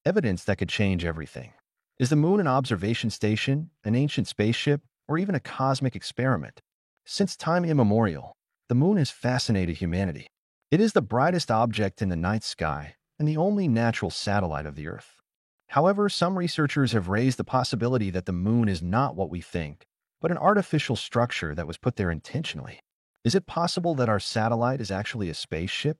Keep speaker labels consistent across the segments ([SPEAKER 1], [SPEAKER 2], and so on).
[SPEAKER 1] evidence that could change everything. Is the moon an observation station, an ancient spaceship, or even a cosmic experiment? Since time immemorial, the moon has fascinated humanity. It is the brightest object in the night sky and the only natural satellite of the Earth. However, some researchers have raised the possibility that the moon is not what we think, but an artificial structure that was put there intentionally. Is it possible that our satellite is actually a spaceship?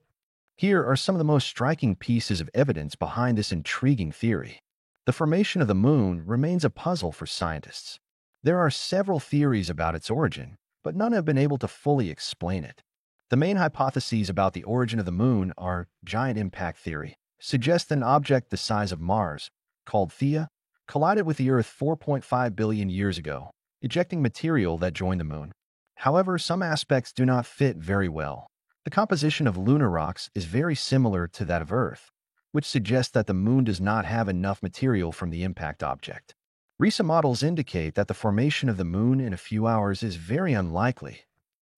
[SPEAKER 1] Here are some of the most striking pieces of evidence behind this intriguing theory. The formation of the moon remains a puzzle for scientists. There are several theories about its origin, but none have been able to fully explain it. The main hypotheses about the origin of the moon are giant impact theory, suggests an object the size of Mars, called Theia, collided with the Earth 4.5 billion years ago, ejecting material that joined the moon. However, some aspects do not fit very well. The composition of lunar rocks is very similar to that of Earth, which suggests that the moon does not have enough material from the impact object. Recent models indicate that the formation of the moon in a few hours is very unlikely.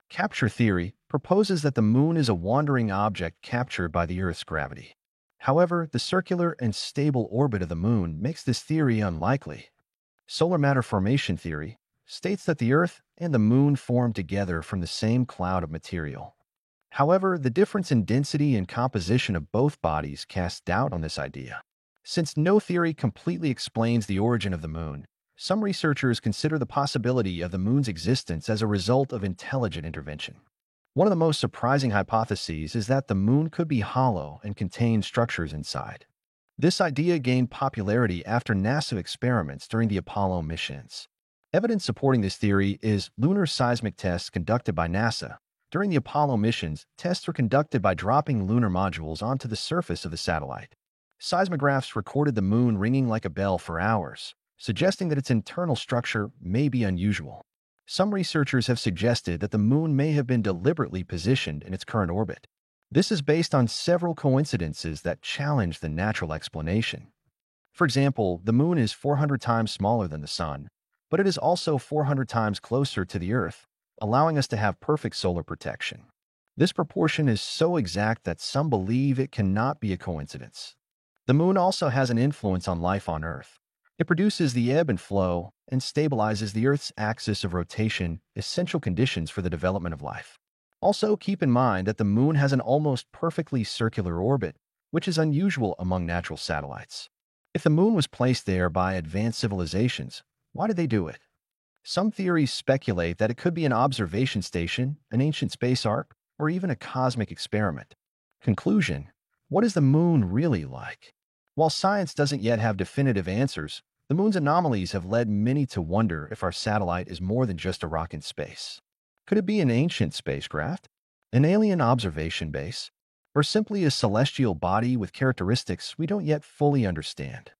[SPEAKER 1] Capture theory proposes that the moon is a wandering object captured by the Earth's gravity. However, the circular and stable orbit of the moon makes this theory unlikely. Solar matter formation theory states that the Earth and the moon formed together from the same cloud of material. However, the difference in density and composition of both bodies casts doubt on this idea. Since no theory completely explains the origin of the moon, some researchers consider the possibility of the moon's existence as a result of intelligent intervention. One of the most surprising hypotheses is that the moon could be hollow and contain structures inside. This idea gained popularity after NASA experiments during the Apollo missions. Evidence supporting this theory is lunar seismic tests conducted by NASA. During the Apollo missions, tests were conducted by dropping lunar modules onto the surface of the satellite. Seismographs recorded the moon ringing like a bell for hours, suggesting that its internal structure may be unusual. Some researchers have suggested that the moon may have been deliberately positioned in its current orbit. This is based on several coincidences that challenge the natural explanation. For example, the moon is 400 times smaller than the sun, but it is also 400 times closer to the Earth, allowing us to have perfect solar protection. This proportion is so exact that some believe it cannot be a coincidence. The moon also has an influence on life on Earth. It produces the ebb and flow and stabilizes the Earth's axis of rotation, essential conditions for the development of life. Also, keep in mind that the moon has an almost perfectly circular orbit, which is unusual among natural satellites. If the moon was placed there by advanced civilizations, why did they do it? Some theories speculate that it could be an observation station, an ancient space ark, or even a cosmic experiment. Conclusion: what is the moon really like? While science doesn't yet have definitive answers, the moon's anomalies have led many to wonder if our satellite is more than just a rock in space. Could it be an ancient spacecraft, an alien observation base, or simply a celestial body with characteristics we don't yet fully understand?